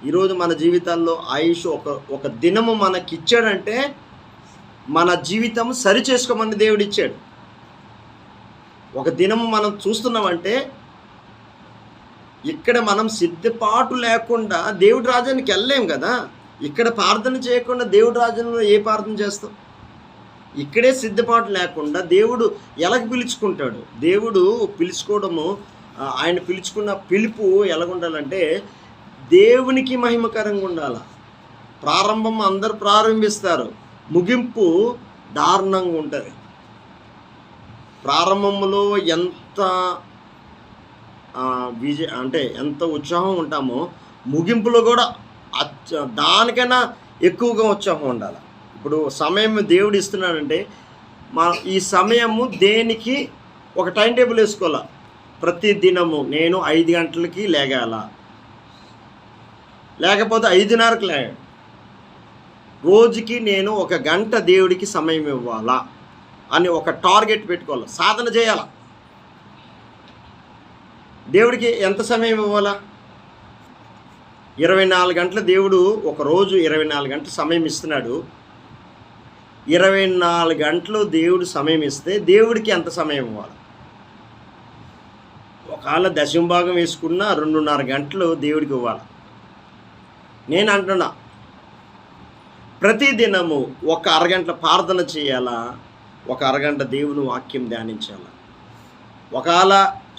ఈరోజు మన జీవితాల్లో ఆయుష్ ఒక దినము మనకిచ్చాడంటే మన జీవితం సరి చేసుకోమని దేవుడు ఇచ్చాడు. ఒక దినము మనం చూస్తున్నామంటే ఇక్కడ మనం సిద్ధపాటు లేకుండా దేవుడి రాజ్యానికి వెళ్ళలేం కదా. ఇక్కడ ప్రార్థన చేయకుండా దేవుడి రాజ్యంలో ఏ ప్రార్థన చేస్తాం? ఇక్కడే సిద్ధపాటు లేకుండా దేవుడు ఎలాగ పిలుచుకుంటాడు? దేవుడు పిలుచుకోవడము, ఆయన పిలుచుకున్న పిలుపు ఎలాగుండాలంటే దేవునికి మహిమకరంగా ఉండాలి. ప్రారంభం అందరు ప్రారంభిస్తారు, ముగింపు దారుణంగా ఉంటుంది. ప్రారంభంలో ఎంత ఎంత ఉత్సాహం ఉంటామో ముగింపులో కూడా దానికైనా ఎక్కువగా ఉత్సాహం ఉండాలి. ఇప్పుడు సమయం దేవుడు ఇస్తున్నాడంటే ఈ సమయము దేనికి ఒక టైం టేబుల్ వేసుకోవాలి. ప్రతి దినము నేను 5 గంటలకి లేగాల, లేకపోతే 5:30కి లేగాలి. రోజుకి నేను 1 గంట దేవుడికి సమయం ఇవ్వాలా అని ఒక టార్గెట్ పెట్టుకోవాలి. సాధన చేయాలా. దేవుడికి ఎంత సమయం ఇవ్వాలా? 24 గంటలు దేవుడు ఒకరోజు 24 గంటలు సమయం ఇస్తున్నాడు. 24 గంటలు దేవుడు సమయం ఇస్తే దేవుడికి ఎంత సమయం ఇవ్వాలి? ఒకవేళ దశంభాగం వేసుకున్న 2:30 గంటలు దేవుడికి ఇవ్వాలి. నేను అంటున్నా, ప్రతి దినము 1 అరగంట ప్రార్థన చేయాలా, 1 అరగంట దేవుని వాక్యం ధ్యానించాలా. ఒకవేళ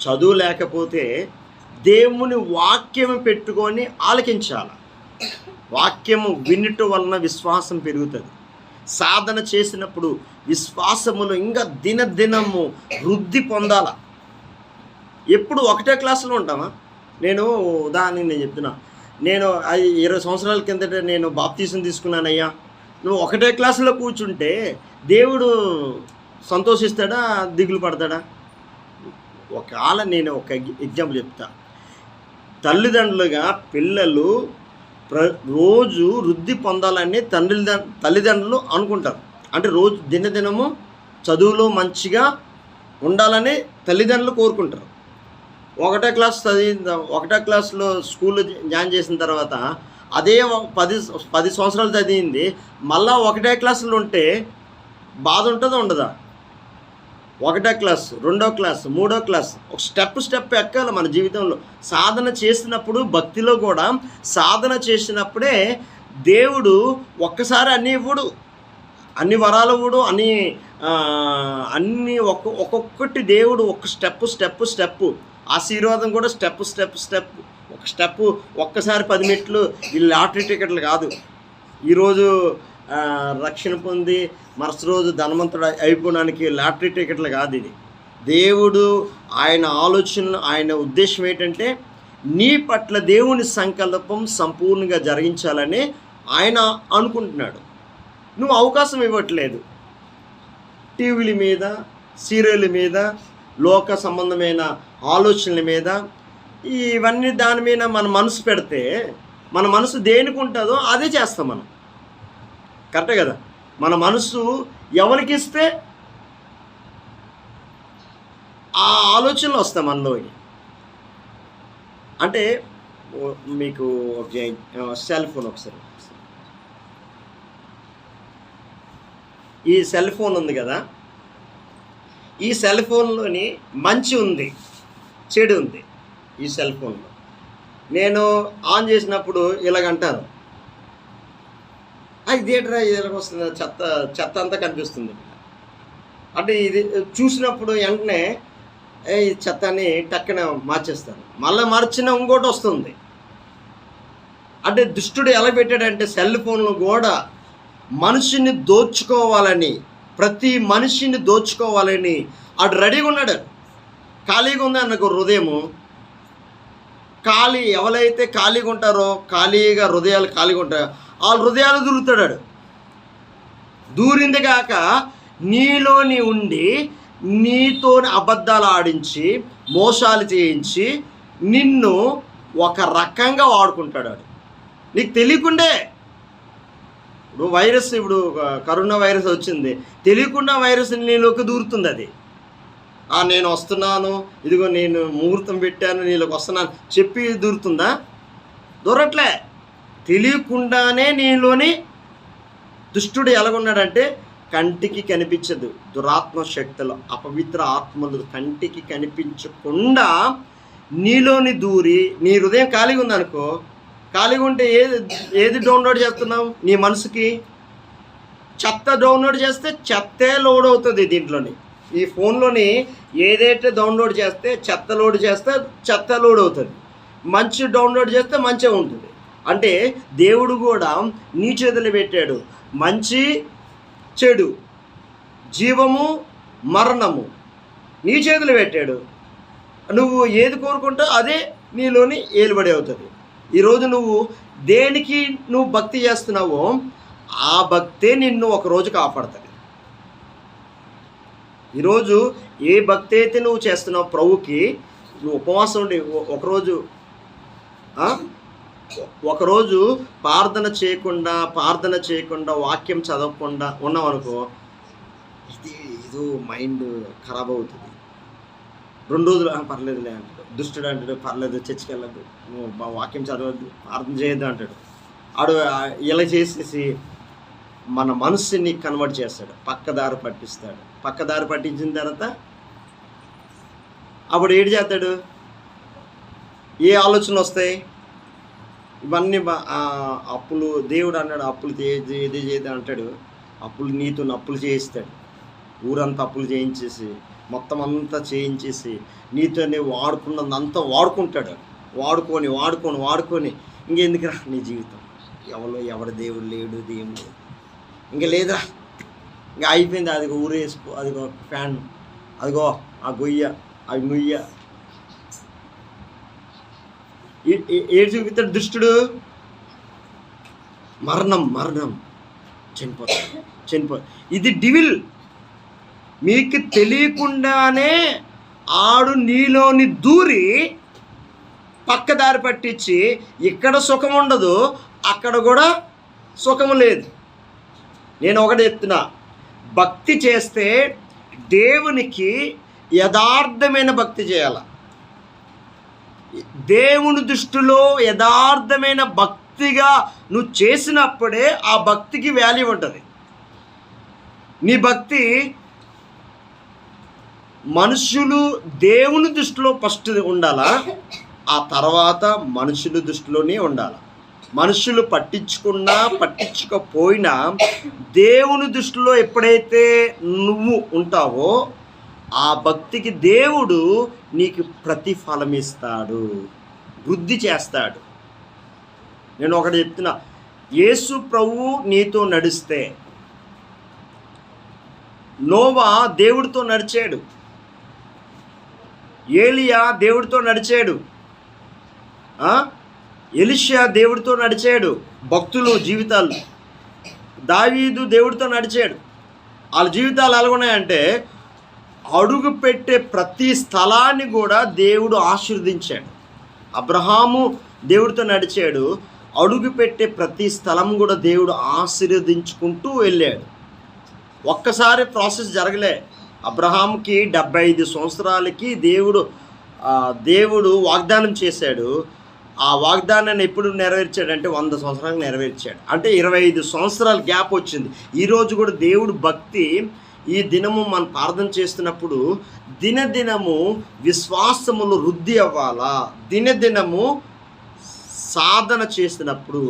చదువు లేకపోతే దేవుని వాక్యం పెట్టుకొని ఆలకించాలి. వాక్యము వినటం వలన విశ్వాసం పెరుగుతుంది. సాధన చేసినప్పుడు విశ్వాసములు ఇంకా దినదినము వృద్ధి పొందాల. ఎప్పుడు ఒకటే క్లాసులో ఉంటామా? నేను ఉదాహరణకి చెప్తున్నా, నేను 20 సంవత్సరాల కిందట నేను బాప్తీసం తీసుకున్నానయ్యా. నువ్వు ఒకటే క్లాసులో కూర్చుంటే దేవుడు సంతోషిస్తాడా, దిగులు పడతాడా? ఒకవేళ నేను ఒక ఎగ్జాంపుల్ చెప్తా. తల్లిదండ్రులుగా పిల్లలు రోజు వృద్ధి పొందాలని తల్లిదండ్రులు అనుకుంటారు. అంటే రోజు దినదినము చదువులో మంచిగా ఉండాలని తల్లిదండ్రులు కోరుకుంటారు. ఒకటో క్లాస్లో స్కూల్లో జాయిన్ చేసిన తర్వాత అదే 10 సంవత్సరాలు చదివింది మళ్ళా ఒకటే క్లాసులో ఉంటే బాధ ఉంటుందా ఉండదా? ఒకటో క్లాస్, 2వ క్లాస్, 3వ క్లాస్, ఒక స్టెప్ ఎక్కాలి మన జీవితంలో. సాధన చేసినప్పుడు భక్తిలో కూడా సాధన చేసినప్పుడే దేవుడు ఒక్కసారి అన్నీ ఇవ్వడు, అన్ని వరాలు ఇవ్వడు, అన్ని ఒక్కొక్కటి దేవుడు ఒక స్టెప్ ఆశీర్వాదం కూడా స్టెప్ ఒక స్టెప్. ఒక్కసారి 10 మెట్లు. ఈ లాటరీ టికెట్లు కాదు. ఈరోజు రక్షణ పొంది మరుసటి రోజు ధనవంతుడు అయిపోవడానికి లాటరీ టికెట్లు కాదు. ఇది దేవుడు ఆయన ఆలోచనలు, ఆయన ఉద్దేశం ఏంటంటే నీ పట్ల దేవుని సంకల్పం సంపూర్ణంగా జరిగించాలని ఆయన అనుకుంటున్నాడు. నువ్వు అవకాశం ఇవ్వట్లేదు. టీవీల మీద, సీరియల్ మీద, లోక సంబంధమైన ఆలోచనల మీద, ఇవన్నీ దాని మీద మన మనసు పెడితే మన మనసు దేనికి ఉంటుందో అదే చేస్తాం మనం. కరెక్టే కదా? మన మనసు ఎవరికి ఇస్తే ఆ ఆలోచనలు వస్తాయి మనలో. అంటే మీకు సెల్ ఫోన్, ఒకసారి ఈ సెల్ ఫోన్ ఉంది కదా, ఈ సెల్ ఫోన్లోని మంచి ఉంది, చెడు ఉంది. ఈ సెల్ ఫోన్లో నేను ఆన్ చేసినప్పుడు ఇలాగంటారు, ఇదేంట్రా ఇలాగ వస్తుంది, చెత్త అంతా కనిపిస్తుంది. అంటే ఇది చూసినప్పుడు వెంటనే ఈ చెత్తని టక్కన మార్చేస్తాను. మళ్ళీ మార్చిన ఇంకోటి వస్తుంది. అంటే దుష్టుడు ఎలా పెట్టాడంటే సెల్ ఫోన్లో కూడా మనిషిని దోచుకోవాలని, ప్రతి మనిషిని దోచుకోవాలని అటు రెడీగా ఉన్నాడు. ఖాళీగా ఉంది అన్నకు హృదయము. ఎవరైతే ఖాళీగా ఉంటారో, హృదయాలు ఖాళీగా ఉంటారో ఆ హృదయాలు దూరుతాడు. దూరింది కాక నీలోని ఉండి నీతో అబద్ధాలు ఆడించి మోసాలు చేయించి నిన్ను ఒక రకంగా వాడుకుంటాడు. నీకు తెలియకుండే. ఇప్పుడు కరోనా వైరస్ వచ్చింది, తెలియకుండా వైరస్ నీలోకి దూరుతుంది. అది నేను వస్తున్నాను, ఇదిగో నేను ముహూర్తం పెట్టాను, నీలోకి వస్తున్నాను చెప్పి దూరుతుందా? దూరట్లే. తెలియకుండానే నీలోని దుష్టుడు ఎలాగున్నాడంటే కంటికి కనిపించదు, దురాత్మ శక్తులు, అపవిత్ర ఆత్మలు కంటికి కనిపించకుండా నీలోని దూరి, నీ హృదయం ఖాళీగా ఉందనుకో, ఖాళీగా ఉంటే ఏది డౌన్లోడ్ చేస్తున్నావు? నీ మనసుకి చెత్త డౌన్లోడ్ చేస్తే చెత్తే లోడ్ అవుతుంది. దీంట్లోని ఈ ఫోన్లోని ఏదైతే డౌన్లోడ్ చేస్తే చెత్త లోడ్ చేస్తే చెత్త లోడ్ అవుతుంది, మంచి డౌన్లోడ్ చేస్తే మంచిగా ఉంటుంది. అంటే దేవుడు కూడా నీ చేతులు పెట్టాడు. మంచి చెడు, జీవము మరణము నీ చేతులు పెట్టాడు. నువ్వు ఏది కోరుకుంటావు అదే నీలోని ఏలుబడి అవుతుంది. ఈరోజు నువ్వు దేనికి నువ్వు భక్తి చేస్తున్నావో ఆ భక్తే నిన్ను ఒకరోజు కాపాడుతుంది. ఈరోజు ఏ భక్తి అయితే నువ్వు చేస్తున్నావు ప్రభుకి, నువ్వు ఉపవాసం ఉండి ఒకరోజు ప్రార్థన చేయకుండా వాక్యం చదవకుండా ఉన్నావు అనుకో, ఏదో మైండ్ ఖరాబ్ అవుతుంది. 2 రోజులు పర్లేదులే అంటాడు, దుష్టుడు అంటాడు, పర్లేదు చర్చికి వెళ్ళద్దు, వాక్యం చదవద్దు, ప్రార్థన చేయొద్దు అంటాడు. ఆడు ఇలా చేసేసి మన మనసుని కన్వర్ట్ చేస్తాడు, పక్కదారి పట్టిస్తాడు. పక్కదారి పట్టించిన తర్వాత అప్పుడు ఏడు చేస్తాడు, ఏ ఆలోచన వస్తాయి? ఇవన్నీ అప్పులు. దేవుడు అన్నాడు అప్పులు ఏది చేయదు అంటాడు. నీతో అప్పులు చేయిస్తాడు, ఊరంతా అప్పులు చేయించేసి మొత్తం అంతా చేయించేసి నీతోనే వాడుకున్నదంతా వాడుకుంటాడు. వాడుకొని ఇంకెందుకురా నీ జీవితం, ఎవడు దేవుడు లేడు, దేవుడు ఇంకా లేదురా, ఇంకా అయిపోయింది. అదిగో ఊరేసుకో, అదిగో ఫ్యాన్, అదిగో ఆ గొయ్య, అవి ముయ్య. ఏడు చూపిస్తాడు దుష్టుడు? మరణం చనిపో. ఇది డివిల్. మీకు తెలియకుండానే ఆడు నీలోని దూరి పక్కదారి పట్టించి ఇక్కడ సుఖం ఉండదు, అక్కడ కూడా సుఖము లేదు. నేను ఒకటి చెప్తున్నా, భక్తి చేస్తే దేవునికి యథార్థమైన భక్తి చేయాల. దేవుని దృష్టిలో యథార్థమైన భక్తిగా నువ్వు చేసినప్పుడే ఆ భక్తికి వాల్యూ ఉంటుంది. నీ భక్తి మనుషులు దేవుని దృష్టిలో ఫస్ట్ ఉండాలా, ఆ తర్వాత మనుషుల దృష్టిలోనే ఉండాలి. మనుషులు పట్టించుకోపోయినా దేవుని దృష్టిలో ఎప్పుడైతే నువ్వు ఉంటావో ఆ భక్తికి దేవుడు నీకు ప్రతిఫలం ఇస్తాడు, వృద్ధి చేస్తాడు. నేను ఒకటి చెప్తున్నా, యేసు ప్రభువు నీతో నడిస్తే, నోవా దేవుడితో నడిచాడు, ఏలియా దేవుడితో నడిచాడు, ఎలీషా దేవుడితో నడిచాడు, భక్తులు జీవితాలు, దావీదు దేవుడితో నడిచాడు. వాళ్ళ జీవితాలు ఎలాగున్నాయంటే అడుగు పెట్టే ప్రతి స్థలాన్ని కూడా దేవుడు ఆశీర్వదించాడు. అబ్రహాము దేవుడితో నడిచాడు, అడుగు పెట్టే ప్రతి స్థలం కూడా దేవుడు ఆశీర్వదించుకుంటూ వెళ్ళాడు. ఒక్కసారి ప్రాసెస్ జరగలే. అబ్రహాముకి 75 సంవత్సరాలకి దేవుడు వాగ్దానం చేశాడు. ఆ వాగ్దానాన్ని ఎప్పుడు నెరవేర్చాడంటే 100 సంవత్సరాలకు నెరవేర్చాడు. అంటే 25 సంవత్సరాల గ్యాప్ వచ్చింది. ఈరోజు కూడా దేవుడు భక్తి, ఈ దినము మనం ప్రార్థన చేస్తున్నప్పుడు దినదినము విశ్వాసములు వృద్ధి అవ్వాలా. దినదినము సాధన చేసినప్పుడు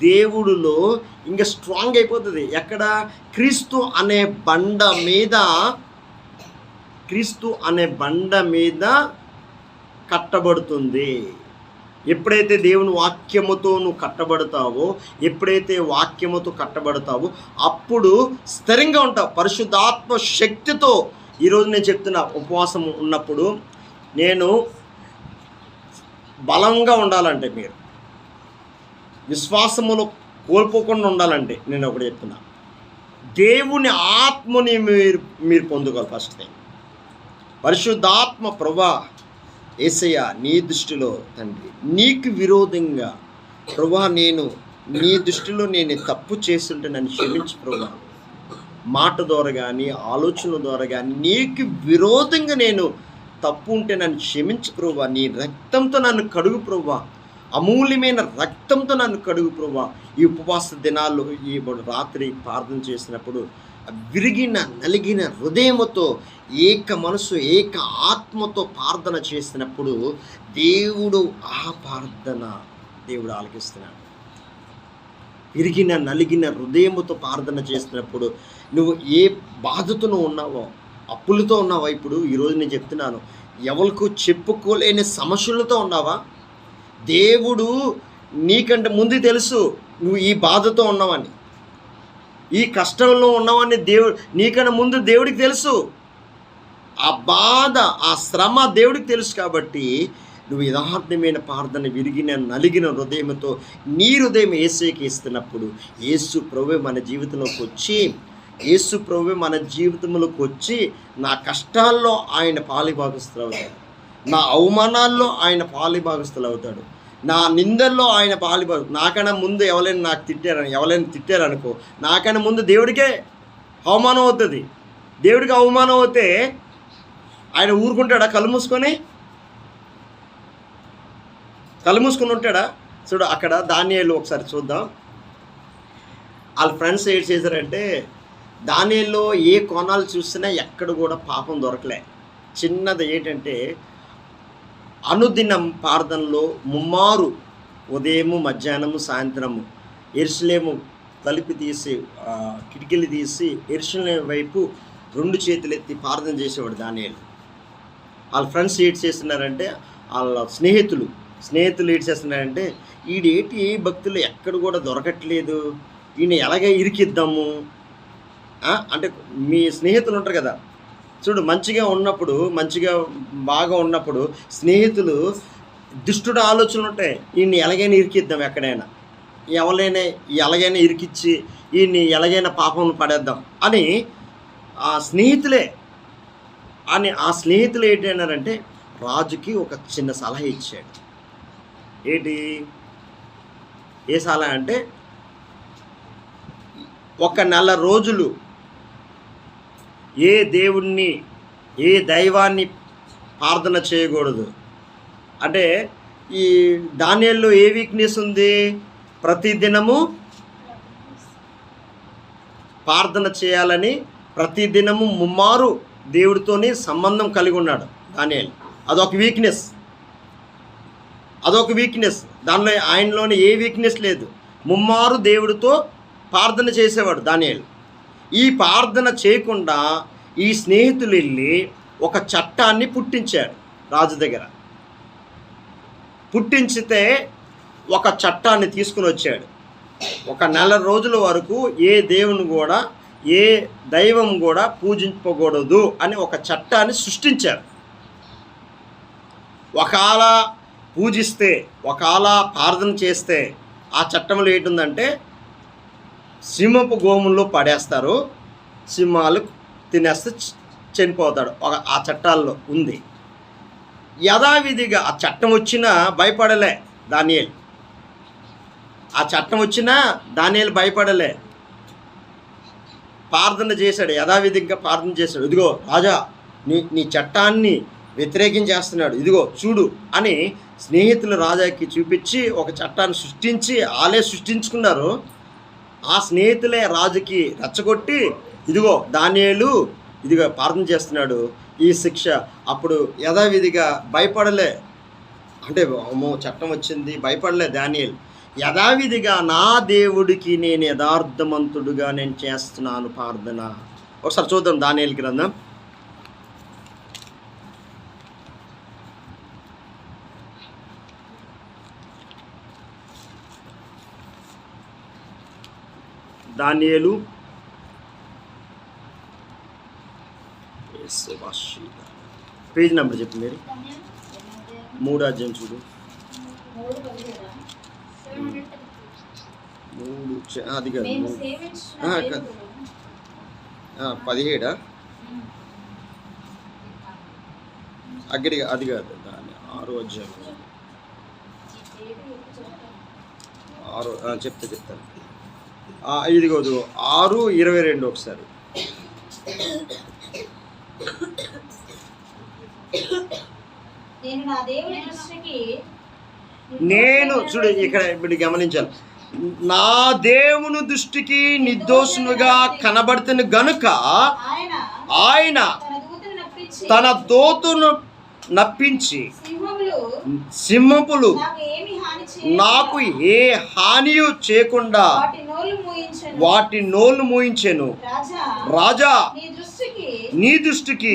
దేవుడిలో ఇంకా స్ట్రాంగ్ అయిపోతుంది. ఎక్కడ? క్రీస్తు అనే బండ మీద కట్టబడుతుంది. ఎప్పుడైతే దేవుని వాక్యముతో నువ్వు కట్టబడతావో అప్పుడు స్థిరంగా ఉంటావు పరిశుద్ధాత్మ శక్తితో. ఈరోజు నేను చెప్తున్నా, ఉపవాసం ఉన్నప్పుడు నేను బలంగా ఉండాలంటే, మీరు విశ్వాసములో కోల్పోకుండా ఉండాలంటే నేను ఒకటి చెప్తున్నా, దేవుని ఆత్మని మీరు పొందుకోవాలి. ఫస్ట్ థింగ్, పరిశుద్ధాత్మ ప్రభా యేసయ్య, నీ దృష్టిలో తండ్రి నీకు విరోధంగా ప్రభా నీ దృష్టిలో నేను తప్పు చేస్తుంటే నన్ను క్షమించు ప్రభా. మాట ద్వారా కానీ ఆలోచన ద్వారా కానీ నీకు విరోధంగా నేను తప్పు ఉంటే నన్ను క్షమించు ప్రభా. నీ రక్తంతో నన్ను కడుగు ప్రభా. అమూల్యమైన రక్తంతో నన్ను కడుగు ప్రభువా. ఈ ఉపవాస దినాల్లో ఈ రాత్రి ప్రార్థన చేసినప్పుడు విరిగిన నలిగిన హృదయముతో ఏక మనసు ఏక ఆత్మతో ప్రార్థన చేసినప్పుడు దేవుడు ఆ ప్రార్థన దేవుడు ఆలకిస్తున్నాడు. విరిగిన నలిగిన హృదయముతో ప్రార్థన చేసినప్పుడు నువ్వు ఏ బాధతో ఉన్నావో, అప్పులతో ఉన్నావా, ఇప్పుడు ఈరోజు నేను చెప్తున్నాను, ఎవరికి చెప్పుకోలేని సమస్యలతో ఉన్నావా, దేవుడు నీకంటే ముందు తెలుసు నువ్వు ఈ బాధతో ఉన్నావని, ఈ కష్టంలో ఉన్నావని దేవుడు నీకన్నా ముందు దేవుడికి తెలుసు. ఆ బాధ ఆ శ్రమ దేవుడికి తెలుసు. కాబట్టి నువ్వు యథార్థమైన ప్రార్థన విరిగిన నలిగిన హృదయంతో నీ హృదయం యేసుకి ఇస్తున్నప్పుడు యేసు ప్రభువే మన జీవితంలోకి వచ్చి మన జీవితంలోకి వచ్చి నా కష్టాల్లో ఆయన పాలిభాగస్తులు అవుతాడు, నా అవమానాల్లో ఆయన పాలిభాగస్తులు అవుతాడు, నా నిందల్లో ఆయన నాకన్నా ముందు ఎవరైనా తిట్టారనుకో, నాకన్నా ముందు దేవుడికే అవమానం అవుతుంది. దేవుడికి అవమానం అవుతే ఆయన ఊరుకుంటాడా? కళ్ళు మూసుకొని ఉంటాడా? చూడు అక్కడ దానియేలు ఒకసారి చూద్దాం. వాళ్ళ ఫ్రెండ్స్ ఏం చేశారంటే, దానియేలులో ఏ కోణాలు చూసినా ఎక్కడ కూడా పాపం దొరకలే. చిన్నది ఏంటంటే అనుదినం ప్రార్థనలో ముమ్మారు ఉదయము మధ్యాహ్నము సాయంత్రము యెరూషలేము తలుపు తీసి కిటికీలు తీసి యెరూషలేము వైపు 2 చేతులు ఎత్తి ప్రార్థన చేసేవాడు దానియేలు. వాళ్ళ ఫ్రెండ్స్ ఏడ్ చేస్తున్నారంటే, వాళ్ళ స్నేహితులు ఏడ్ చేస్తున్నారంటే, ఈడేటి భక్తులు ఎక్కడ కూడా దొరకట్లేదు, ఈయన ఎలాగే ఇరికిద్దాము అంటే, మీ స్నేహితులు ఉంటారు కదా, చూడు మంచిగా బాగా ఉన్నప్పుడు స్నేహితులు దుష్టుడు ఆలోచనలు ఉంటాయి. ఈయన్ని ఎలాగైనా ఇరికిద్దాం, ఎలాగైనా ఇరికిచ్చి ఈయన్ని ఎలాగైనా పాపం పడేద్దాం అని ఆ స్నేహితులు ఏంటన్నారంటే, రాజుకి ఒక చిన్న సలహా ఇచ్చాడు. ఏ సలహా అంటే, 1 నెల రోజులు ఏ దైవాన్ని ప్రార్థన చేయకూడదు. అంటే ఈ దానియేలులో ఏ వీక్నెస్ ఉంది? ప్రతిదినము ప్రార్థన చేయాలని, ప్రతిదినము ముమ్మారు దేవుడితోని సంబంధం కలిగి ఉన్నాడు దానియేలు. అదొక వీక్నెస్. దానిలో ఆయనలోని ఏ వీక్నెస్ లేదు. ముమ్మారు దేవుడితో ప్రార్థన చేసేవాడు దానియేలు. ఈ ప్రార్థన చేయకుండా ఈ స్నేహితులు వెళ్ళి ఒక చట్టాన్ని పుట్టించాడు రాజు దగ్గర. పుట్టించితే ఒక చట్టాన్ని తీసుకుని వచ్చాడు. 1 నెల రోజుల వరకు ఏ దైవం కూడా పూజింపకూడదు అని ఒక చట్టాన్ని సృష్టించారు. ఒకవేళ ప్రార్థన చేస్తే ఆ చట్టంలో ఏంటుందంటే, సింహపు గోముల్లో పడేస్తారు, సింహాలు తినేస్తే చనిపోతాడు. ఆ చట్టాల్లో ఉంది. యథావిధిగా ఆ చట్టం వచ్చినా భయపడలే దానియేలు. భయపడలే, ప్రార్థన చేశాడు, యథావిధిగా ప్రార్థన చేశాడు. ఇదిగో రాజా, నీ చట్టాన్ని వ్యతిరేకించేస్తున్నాడు, ఇదిగో చూడు అని స్నేహితులు రాజాకి చూపించి ఒక చట్టాన్ని సృష్టించుకున్నారు. ఆ స్నేహితులే రాజుకి రెచ్చగొట్టి, ఇదిగో దానియేలు ప్రార్థన చేస్తున్నాడు, ఈ శిక్ష. అప్పుడు యథావిధిగా భయపడలే, అంటే అమ్మో చట్టం వచ్చింది, భయపడలే దానియేలు. యథావిధిగా నా దేవుడికి నేను యథార్థవంతుడుగా నేను చేస్తున్నాను ప్రార్థన. ఒకసారి చూద్దాం దానియేలు గ్రంథం. దానియేలు పేజ్ నెంబర్ చెప్పు మీరు. 3వ అధ్యాయం చూడు. 3 అది కాదు, 17 అగ్గడి అది కాదు, దాని 6వ అధ్యాయం 6 చెప్తాను. ఇదిగోదు 6:22 ఒకసారి. నేను నా దేవుని దృష్టికి నేను చూడు ఇక్కడ ఇప్పుడు గమనించాలి, నా దేవుని దృష్టికి నిర్దోషునిగా కనబడుతున్న గనుక ఆయన తన దూతను నప్పించి సింహపులు నాకు ఏ హానియు చేయకుండా వాటి నోళ్ళు మూయించెను. రాజా, నీ దృష్టికి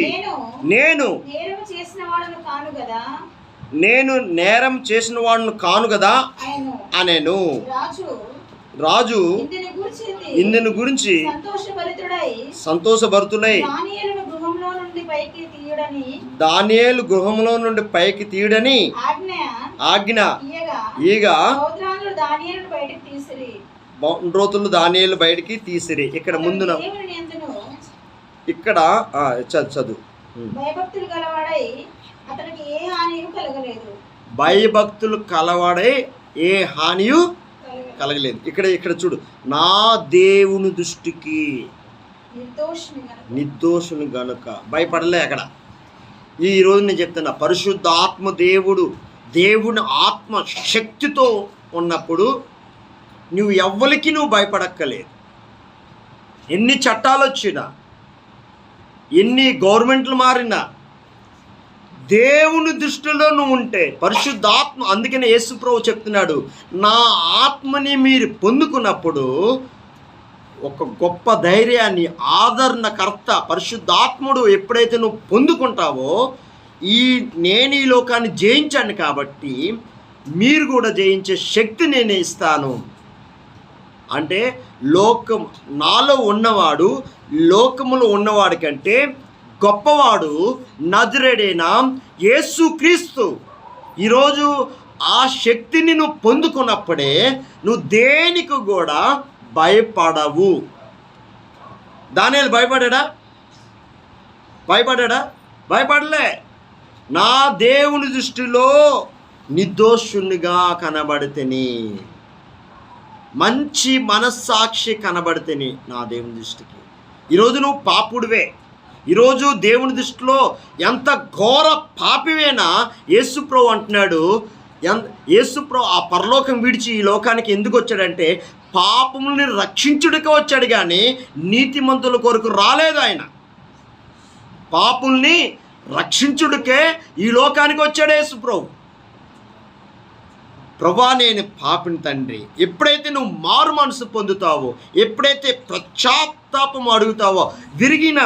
నేను నేరం చేసిన వాడును కాను కదా అనేను. రాజు ఇందుని గురించి సంతోషభరితుడై దానియేలు గృహంలో నుండి పైకి తీయుడని ఆజ్ఞ ఈగా రోజులు దానియేలు బయటికి తీసిరి. ఇక్కడ ముందున ఇక్కడ చదువు భయభక్తులు కలవాడై ఏ హానియు కలగలేదు. ఇక్కడ చూడు, నా దేవుని దృష్టికి నిర్దోషుని గనుక భయపడలే. అక్కడ ఈరోజు నేను చెప్తున్నా, పరిశుద్ధ ఆత్మ దేవుని ఆత్మ శక్తితో ఉన్నప్పుడు నువ్వు ఎవ్వరికి భయపడక్కలేదు. ఎన్ని చట్టాలు వచ్చినా, ఎన్ని గవర్నమెంట్లు మారినా, దేవుని దృష్టిలో నువ్వు ఉంటే పరిశుద్ధాత్మ, అందుకనే యేసుప్రభు చెప్తున్నాడు, నా ఆత్మని మీరు పొందుకున్నప్పుడు ఒక గొప్ప ధైర్యాన్ని, ఆదరణకర్త పరిశుద్ధాత్ముడు ఎప్పుడైతే నువ్వు పొందుకుంటావో, నేను ఈ లోకాన్ని జయించాను కాబట్టి మీరు కూడా జయించే శక్తి నేనే ఇస్తాను అంటే, నాలో ఉన్నవాడు లోకములో ఉన్నవాడి కంటే గొప్పవాడు నజరేయుడైన యేసుక్రీస్తు. ఈరోజు ఆ శక్తిని నువ్వు పొందుకున్నప్పుడే నువ్వు దేనికి కూడా భయపడవు. దానియేలు భయపడలే. నా దేవుని దృష్టిలో నిర్దోషునిగా కనబడితేని, మంచి మనస్సాక్షి కనబడితేని నా దేవుని దృష్టికి. ఈరోజు నువ్వు పాపుడివే, ఈరోజు దేవుని దృష్టిలో ఎంత ఘోర పాపివేనా యేసుప్రభు అంటున్నాడు. యేసుప్రభు ఆ పరలోకం విడిచి ఈ లోకానికి ఎందుకు వచ్చాడంటే పాపముల్ని రక్షించుడికే వచ్చాడు, కానీ నీతిమంతుల కొరకు రాలేదు. ఆయన పాపుల్ని రక్షించుడికే ఈ లోకానికి వచ్చాడు యేసుప్రభు. ప్రభా, నేను పాపిని తండ్రి. ఎప్పుడైతే నువ్వు మారు మనసు పొందుతావో, ఎప్పుడైతే పశ్చాత్తాపం అడుగుతావో, విరిగిన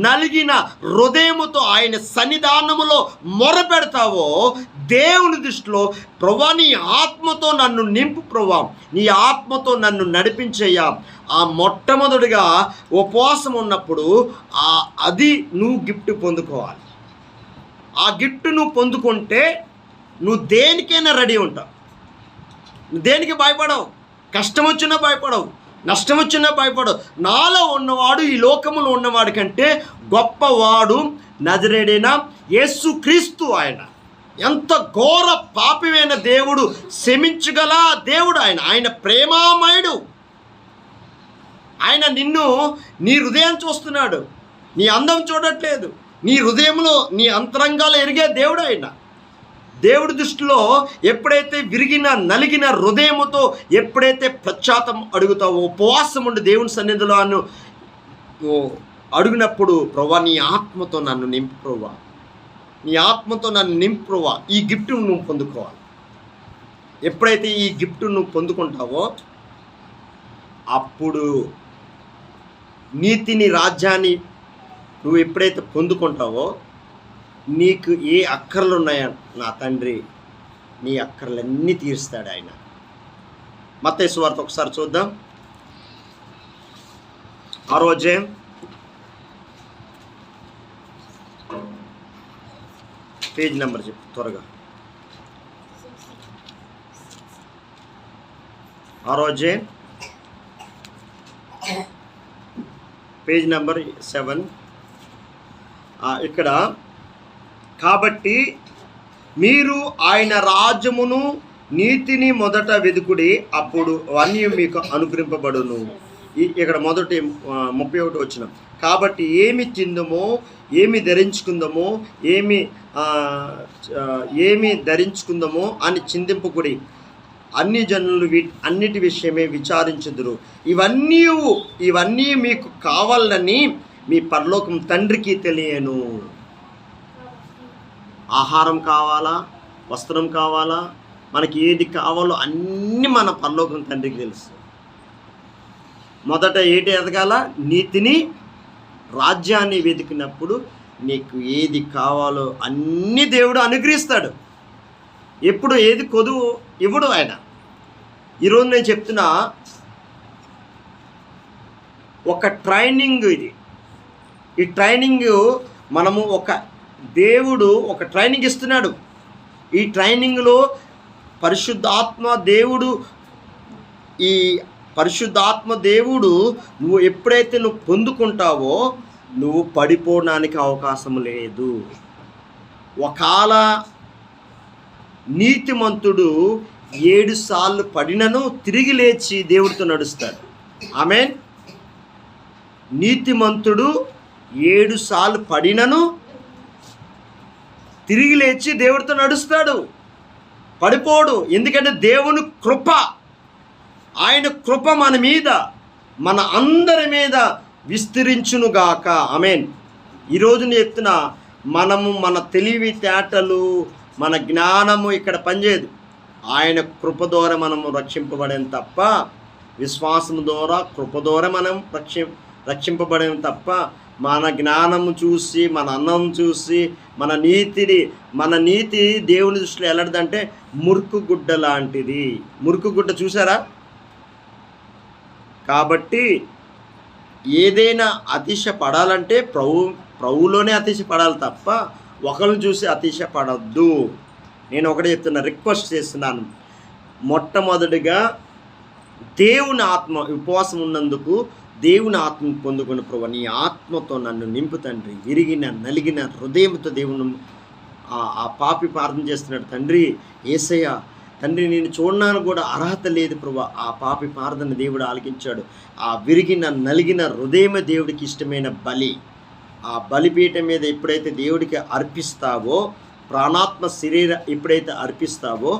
నలిగిన హృదయముతో ఆయన సన్నిధానములో మొరపెడతావో, దేవుని దృష్టిలో ప్రభా నీ ఆత్మతో నన్ను నింపు, ప్రభా నీ ఆత్మతో నన్ను నడిపించయ్యా. ఆ మొట్టమొదటిగా ఉపవాసం ఉన్నప్పుడు అది నువ్వు గిఫ్ట్ పొందుకోవాలి. ఆ గిఫ్ట్ నువ్వు పొందుకుంటే నువ్వు దేనికైనా రెడీ ఉంటావు. దేనికి భయపడవు. కష్టం వచ్చినా భయపడవు, నష్టం వచ్చినా భయపడవు. నాలో ఉన్నవాడు ఈ లోకములో ఉన్నవాడి కంటే గొప్పవాడు నజరేయుడైన యేసుక్రీస్తు. ఆయన ఎంత ఘోర పాపివైన దేవుడు, క్షమించగల దేవుడు ఆయన ప్రేమామయుడు. ఆయన నిన్ను నీ హృదయం చూస్తున్నాడు, నీ అందం చూడట్లేదు. నీ హృదయంలో నీ అంతరంగాలు ఎరిగే దేవుడు ఆయన. దేవుడి దృష్టిలో ఎప్పుడైతే విరిగిన నలిగిన హృదయముతో ఎప్పుడైతే పశ్చాత్తాపం అడుగుతావో, ఉపవాసం ఉండి దేవుని సన్నిధిలో అడిగినప్పుడు, ప్రభా నీ ఆత్మతో నన్ను నింపు, ప్రభా నీ ఆత్మతో నన్ను నింపు, ప్రభా ఈ గిఫ్ట్ నువ్వు పొందుకోవాలి. ఎప్పుడైతే ఈ గిఫ్ట్ నువ్వు పొందుకుంటావో అప్పుడు నీతిని, రాజ్యాన్ని నువ్వు ఎప్పుడైతే పొందుకుంటావో నీకు ఏ అక్కర్లు ఉన్నాయా నా తండ్రి నీ అక్కర్లన్నీ తీరుస్తాడు ఆయన. మత్తయి సువార్త ఒకసారి చూద్దాం. 6వ అధ్యాయం పేజ్ నెంబర్ చెప్పు త్వరగా. 6వ అధ్యాయం పేజ్ నెంబర్ 7. ఇక్కడ కాబట్టి మీరు ఆయన రాజ్యమును నీతిని మొదట వెదుకుడి, అప్పుడు అవన్నీ మీకు అనుగ్రహింపబడును. ఇక్కడ మొదటి 31 వచనం. కాబట్టి ఏమి తిందుమో, ఏమి ధరించుకుందామో, ఏమి ధరించుకుందామో అని చింతింపకుడి, అన్ని జనులు అన్నిటి విషయమే విచారించుదురు. ఇవన్నీ మీకు కావాలని మీ పరలోకం తండ్రికి తెలియను. ఆహారం కావాలా, వస్త్రం కావాలా, మనకి ఏది కావాలో అన్నీ మన పరలోకం తండ్రికి తెలుసు. మొదట ఏటి ఎదగాల? నీతిని, రాజ్యాన్ని వెతికినప్పుడు నీకు ఏది కావాలో అన్నీ దేవుడు అనుగ్రహిస్తాడు. ఎప్పుడు ఏది కొదువు ఇవ్వడు ఆయన. ఈరోజు నేను చెప్తున్నా, ఒక ట్రైనింగ్ ఇది. ఈ ట్రైనింగ్ మనము దేవుడు ఒక ట్రైనింగ్ ఇస్తున్నాడు. ఈ ట్రైనింగ్లో పరిశుద్ధాత్మ దేవుడు నువ్వు ఎప్పుడైతే పొందుకుంటావో నువ్వు పడిపోవడానికి అవకాశం లేదు. ఒకవేళ నీతిమంతుడు 7 సార్లు పడినను తిరిగి లేచి దేవుడితో నడుస్తాడు. ఆమేన్. నీతిమంతుడు 7 సార్లు పడినను తిరిగి లేచి దేవుడితో నడుస్తాడు, పడిపోడు. ఎందుకంటే దేవుని కృప, ఆయన కృప మన మీద, మన అందరి మీద విస్తరించునుగాక. ఆమేన్. ఈరోజు నేను చెప్తున్నా, మనము మన తెలివితేటలు, మన జ్ఞానము ఇక్కడ పనిచేయదు. ఆయన కృప ద్వారా మనము రక్షింపబడేం తప్ప, విశ్వాసం ద్వారా కృప ద్వారా మనం రక్షింపబడేం తప్ప, మన జ్ఞానము చూసి, మన అన్నం చూసి, మన నీతి దేవుని దృష్టిలో ఎలాంటిదంటే మురుకు గుడ్డ లాంటిది. మురుకు గుడ్డ చూసారా? కాబట్టి ఏదైనా అతిశయపడాలంటే ప్రభువులోనే అతిశయపడాలి తప్ప ఒకరిని చూసి అతిశయపడద్దు. నేను ఒకటే చెప్తున్నా, రిక్వెస్ట్ చేస్తున్నాను. మొట్టమొదటిగా దేవుని ఆత్మ, ఉపవాసం ఉన్నందుకు దేవుని ఆత్మను పొందుకున్న ప్రభు, నీ ఆత్మతో నన్ను నింపు తండ్రి. విరిగిన నలిగిన హృదయంతో దేవుని ఆ పాపి ప్రార్థన చేస్తున్నాడు. తండ్రి యేసయ్య, తండ్రి నేను చూడడానికి కూడా అర్హత లేదు ప్రభు. ఆ పాపి ప్రార్థన దేవుడు ఆలకించాడు. ఆ విరిగిన నలిగిన హృదయమే దేవుడికి ఇష్టమైన బలి. ఆ బలిపీఠం మీద ఎప్పుడైతే దేవుడికి అర్పిస్తావో, ప్రాణాత్మ శరీర ఎప్పుడైతే అర్పిస్తావో,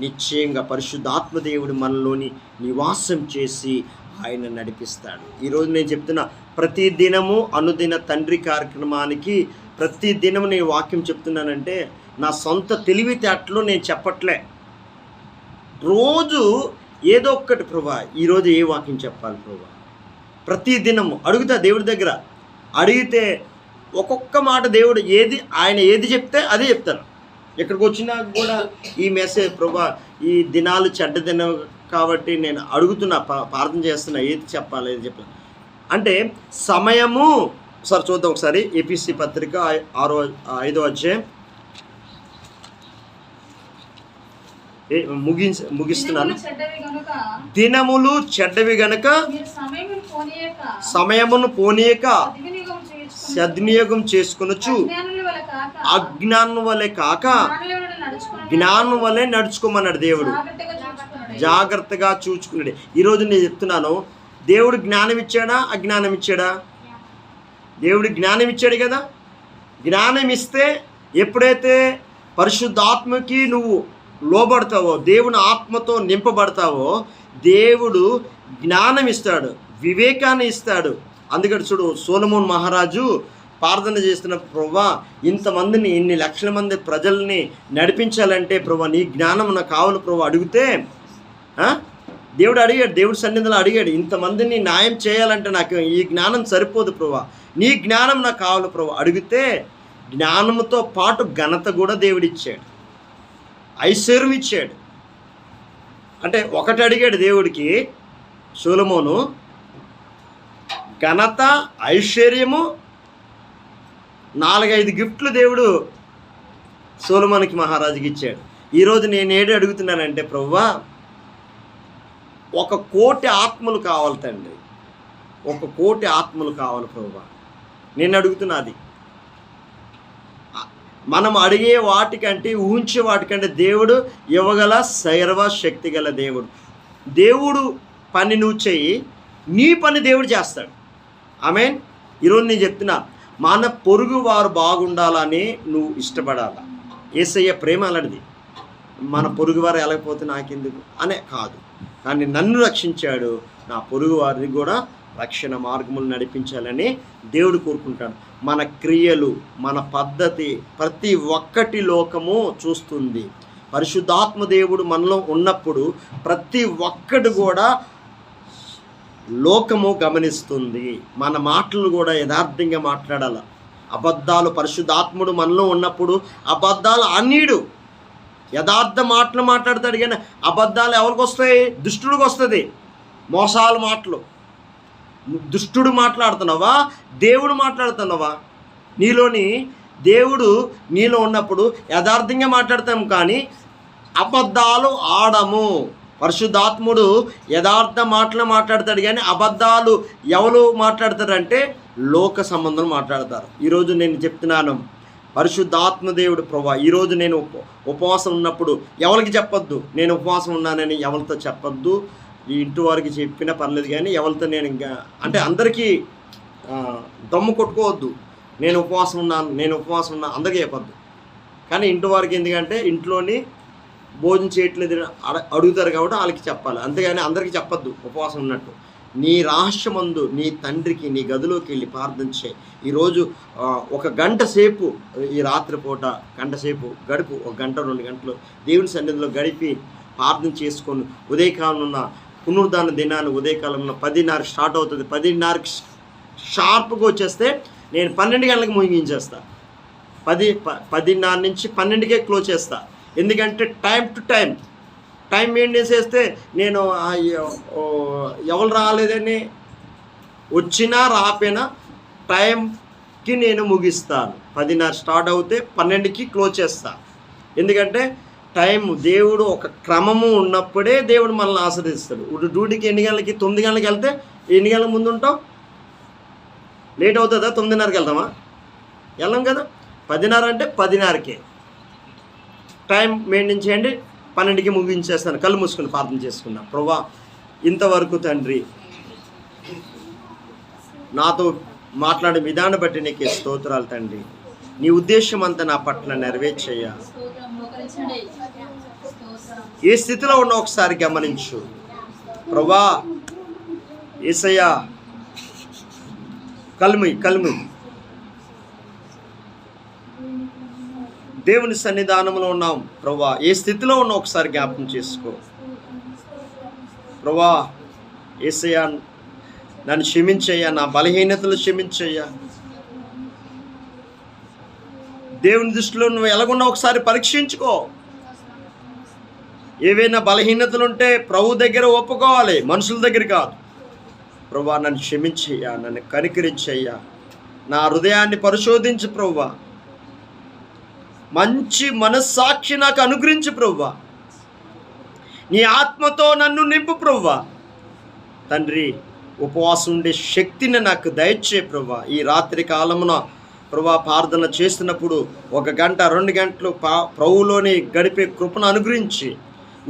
నిశ్చయంగా పరిశుద్ధాత్మ దేవుడు మనలోని నివాసం చేసి ఆయన నడిపిస్తాడు. ఈరోజు నేను చెప్తున్నా, ప్రతి దినము అనుదిన తండ్రి కార్యక్రమానికి ప్రతి దినము నేను వాక్యం చెప్తున్నానంటే నా సొంత తెలివితేటలో నేను చెప్పట్లే. రోజు ఏదో ఒక్కటి ప్రభా, ఈరోజు ఏ వాక్యం చెప్పాలి ప్రభా, ప్రతి దినము అడుగుతా దేవుడి దగ్గర. అడిగితే ఒక్కొక్క మాట దేవుడు ఆయన ఏది చెప్తే అదే చెప్తాను. ఎక్కడికి వచ్చినా కూడా ఈ మెసేజ్ ప్రభా, ఈ దినాలు చెడ్డ దినం కాబట్టి నేను అడుగుతున్నా, ప్రార్థన చేస్తున్నా, ఏది చెప్పాలి ఏది చెప్పాలి అంటే సమయము. సార్ చూద్దాం ఒకసారి, ఎపిసి పత్రిక 5వ అధ్యాయం ముగిస్తున్నాను. దినములు చెడ్డవి గనుక సమయమును పోనీయక సద్వినియోగం చేసుకొనొచ్చు, అజ్ఞానం వలె కాక జ్ఞానం వలె నడుచుకోమన్నాడు దేవుడు. జాగ్రత్తగా చూచుకున్నాడు. ఈరోజు నేను చెప్తున్నాను, దేవుడు జ్ఞానం ఇచ్చాడా, అజ్ఞానం ఇచ్చాడా? దేవుడు జ్ఞానం ఇచ్చాడు కదా. జ్ఞానం ఇస్తే ఎప్పుడైతే పరిశుద్ధాత్మకి నువ్వు లోబడతావో, దేవుని ఆత్మతో నింపబడతావో, దేవుడు జ్ఞానం ఇస్తాడు, వివేకాన్ని ఇస్తాడు. అందుకని చూడు, సొలొమోను మహారాజు ప్రార్థన చేస్తున్న, ప్రభువా ఇంతమందిని, ఇన్ని లక్షల మంది ప్రజల్ని నడిపించాలంటే ప్రభువా నీ జ్ఞానం నాకు కావాలి ప్రభువా అడిగితే, దేవుడు అడిగాడు, దేవుడి సన్నిధిలో అడిగాడు, ఇంతమందిని న్యాయం చేయాలంటే నాకు ఈ జ్ఞానం సరిపోదు ప్రభువా, నీ జ్ఞానం నాకు కావాలి ప్రభువా అడిగితే, జ్ఞానంతో పాటు ఘనత కూడా దేవుడిచ్చాడు, ఐశ్వర్యం ఇచ్చాడు. అంటే ఒకటి అడిగాడు దేవుడికి సొలొమోను, ఘనత, ఐశ్వర్యము, 4-5 గిఫ్ట్లు దేవుడు సొలొమోనుకి మహారాజుకి ఇచ్చాడు. ఈరోజు నేను ఏడు అడుగుతున్నానంటే ప్రభువా 1,000,000 ఆత్మలు కావాలి తండ్రి, 1,000,000 ఆత్మలు కావాలి ప్రభువా. నేను అడుగుతున్నది, మనం అడిగే వాటికంటే ఊహించే వాటికంటే దేవుడు ఇవ్వగల సర్వశక్తి గల దేవుడు. దేవుడు పని నువ్వు చెయ్యి, నీ పని దేవుడు చేస్తాడు. ఆమేన్. ఈరోజు నేను చెప్తున్నా, మన పొరుగు వారు బాగుండాలని నువ్వు ఇష్టపడాలా. యేసయ్య ప్రేమ అలాంటిది. మన పొరుగువారు ఎలాగపోతే నాకెందుకు అనే కాదు, కానీ నన్ను రక్షించాడు, నా పొరుగు వారిని కూడా రక్షణ మార్గములు నడిపించాలని దేవుడు కోరుకుంటాడు. మన క్రియలు, మన పద్ధతి, ప్రతి ఒక్కటి లోకము చూస్తుంది. పరిశుద్ధాత్మ దేవుడు మనలో ఉన్నప్పుడు ప్రతి ఒక్కటి కూడా లోకము గమనిస్తుంది. మన మాటలు కూడా యథార్థంగా మాట్లాడాలి. అబద్ధాలు, పరిశుద్ధాత్ముడు మనలో ఉన్నప్పుడు అబద్ధాలు అనీడు, యథార్థ మాటలు మాట్లాడతాడు. కానీ అబద్ధాలు ఎవరికి వస్తాయి? దుష్టుడికి వస్తుంది. మోసాల మాటలు. దుష్టుడు మాట్లాడుతున్నావా, దేవుడు మాట్లాడుతున్నావా? దేవుడు నీలో ఉన్నప్పుడు యథార్థంగా మాట్లాడతాం, కానీ అబద్ధాలు ఆడము. పరిశుద్ధాత్ముడు యథార్థ మాటలు మాట్లాడతాడు, కానీ అబద్ధాలు ఎవరు మాట్లాడతారంటే లోక సంబంధం మాట్లాడతారు. ఈరోజు నేను చెప్తున్నాను, పరిశుద్ధాత్మ దేవుడు ప్రభా, ఈరోజు నేను ఉపవాసం ఉన్నప్పుడు ఎవరికి చెప్పొద్దు, నేను ఉపవాసం ఉన్నానని ఎవరితో చెప్పొద్దు. ఈ ఇంటి వారికి చెప్పినా పర్లేదు, కానీ ఎవరితో నేను ఇంకా అంటే అందరికీ దమ్ము కొట్టుకోవద్దు. నేను ఉపవాసం ఉన్నాను అందరికీ చెప్పొద్దు. కానీ ఇంటి వారికి ఎందుకంటే ఇంట్లోని భోజనం చేయట్లేదు అడుగుతారు కాబట్టి వాళ్ళకి చెప్పాలి, అంతేగాని అందరికీ చెప్పొద్దు ఉపవాసం ఉన్నట్టు. నీ రహస్యమందు నీ తండ్రికి నీ గదిలోకి వెళ్ళి ప్రార్థన చేయి. ఈరోజు ఒక గంట సేపు, ఈ రాత్రిపూట గంట సేపు గడుపు, 1 గంట 2 గంటలు దేవుని సన్నిధిలో గడిపి ప్రార్థన చేసుకొని ఉదయకాలం ఉన్న పునరుద్ధాన దినాన్ని ఉదయకాలంలో 10:30 స్టార్ట్ అవుతుంది. 10:30కి షార్ప్గా వచ్చేస్తే నేను 12 గంటలకు ముగించేస్తా. 10:30 నుంచి 12కే క్లోజ్ చేస్తా. ఎందుకంటే టైం టు టైం మెయింటైన్ చేస్తే నేను ఎవరు రాలేదని వచ్చినా రాపోయినా టైంకి నేను ముగిస్తాను. 10:30 స్టార్ట్ అవుతే 12కి క్లోజ్ చేస్తా. ఎందుకంటే టైం దేవుడు ఒక క్రమము ఉన్నప్పుడే దేవుడు మనల్ని ఆశ్రదిస్తాడు. డ్యూటీకి ఎన్ని గంటలకి? 9 గంటలకు వెళ్తే ఎన్ని గంటల ముందు ఉంటాం? లేట్ అవుతుందా? 9:30కి వెళ్తామా? వెళ్ళాం కదా. 10:30 అంటే 10:30కే టైం మెయింటైన్ చేయండి. 12కి ముగించేస్తాను. కళ్ళు మూసుకుని ప్రార్థన చేసుకున్నా. ప్రభువా, ఇంతవరకు తండ్రి నాతో మాట్లాడే విధానం బట్టి నీకే స్తోత్రాలు తండ్రి. నీ ఉద్దేశం అంతా నా పట్ల నెరవేర్చయ్యా. ఏ స్థితిలో ఉన్నా ఒకసారి గమనించు ప్రభువా. యేసయ్యా, కల్ము దేవుని సన్నిధానంలో ఉన్నాం ప్రభువా. ఏ స్థితిలో ఉన్నా ఒకసారి జ్ఞాపకం చేసుకో ప్రభువా. యేసయ్యా, నన్ను క్షమించయ్యా, నా బలహీనతలు క్షమించయ్యా. దేవుని దృష్టిలో నువ్వు ఎలాగున్నా ఒకసారి పరీక్షించుకో. ఏవైనా బలహీనతలు ఉంటే ప్రభు దగ్గర ఒప్పుకోవాలి, మనుషుల దగ్గర కాదు. ప్రభువా, నన్ను క్షమించయ్యా, నన్ను కనికరించయ్యా, నా హృదయాన్ని పరిశోధించు ప్రభువా. మంచి మనస్సాక్షి నాకు అనుగ్రహించు ప్రభువా. నీ ఆత్మతో నన్ను నింపు ప్రభువా. తండ్రి, ఉపవాసం ఉండే శక్తిని నాకు దయచే ప్రభువా. ఈ రాత్రి కాలమున ప్రభువా ప్రార్థన చేస్తున్నప్పుడు 1 గంట 2 గంటలు ప్రభువులోని గడిపే కృపను అనుగ్రహించి,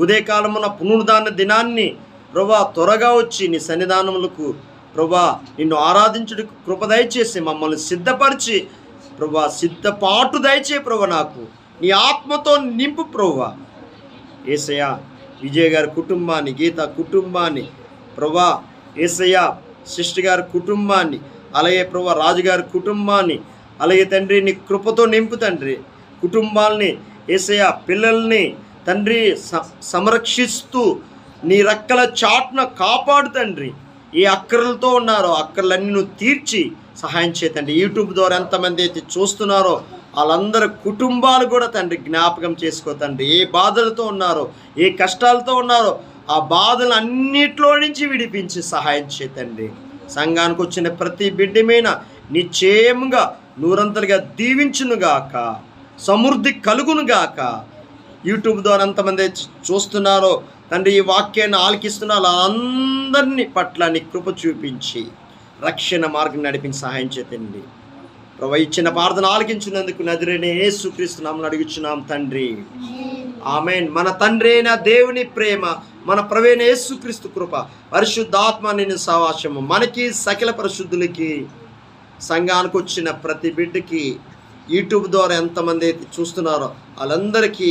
ఉదయకాలమున పునరుద్ధాన దినాన్ని ప్రభువా త్వరగా వచ్చి నీ సన్నిధానములకు ప్రభువా నిన్ను ఆరాధించుటకు కృప దయచేసి మమ్మల్ని సిద్ధపరిచి ప్రభువా, సిద్ధపాటు దయచే ప్రభువా. నాకు నీ ఆత్మతో నింపు ప్రభువా. యేసయ్యా, విజయ్ గారి కుటుంబాన్ని, గీత కుటుంబాన్ని ప్రభువా, యేసయ్యా సిస్టర్ గారి కుటుంబాన్ని, అలాగే ప్రభువా రాజుగారి కుటుంబాన్ని, అలాగే తండ్రి నీ కృపతో నింపు తండ్రి. కుటుంబాలని యేసయ్యా, పిల్లల్ని తండ్రి సంరక్షిస్తూ నీ రెక్కల చాటున కాపాడు తండ్రి. ఏ అక్కర్లతో ఉన్నారో అక్కర్లన్నీ నువ్వు తీర్చి సహాయం చేతండి. యూట్యూబ్ ద్వారా ఎంతమంది అయితే చూస్తున్నారో వాళ్ళందరి కుటుంబాలు కూడా తండ్రి జ్ఞాపకం చేసుకో తండ్రి. ఏ బాధలతో ఉన్నారో, ఏ కష్టాలతో ఉన్నారో ఆ బాధలు అన్నిట్లో నుంచి విడిపించి సహాయం చేతండి. సంఘానికి వచ్చిన ప్రతి బిడ్డ మీద నిశ్చయముగా నూరంతలుగా దీవించునుగాక, సమృద్ధి కలుగునుగాక. యూట్యూబ్ ద్వారా ఎంతమంది చూస్తున్నారో తండ్రి, ఈ వాక్యాన్ని ఆలకిస్తున్నారు అందరినీ పట్ల నీ కృప చూపించి రక్షణ మార్గం నడిపించి సహాయం చేతండి. ప్రభువా, ఇచ్చిన ప్రార్థన ఆలకించినందుకు నజరేయుడైన యేసుక్రీస్తు నామమున అడుగుచున్నాం తండ్రి. ఆమేన్. మన తండ్రి అయిన దేవుని ప్రేమ, మన ప్రభువైన యేసుక్రీస్తు కృప, పరిశుద్ధాత్మ నిన్ను సహవాసము మనకి, సకల పరిశుద్ధులకి, సంఘానికి వచ్చిన ప్రతి బిడ్డకి, యూట్యూబ్ ద్వారా ఎంతమంది అయితే చూస్తున్నారో వాళ్ళందరికీ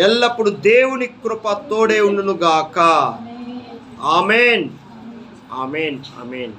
ఎల్లప్పుడూ దేవుని కృప తోడే ఉండును గాక. ఆమేన్, ఆమేన్, ఆమేన్.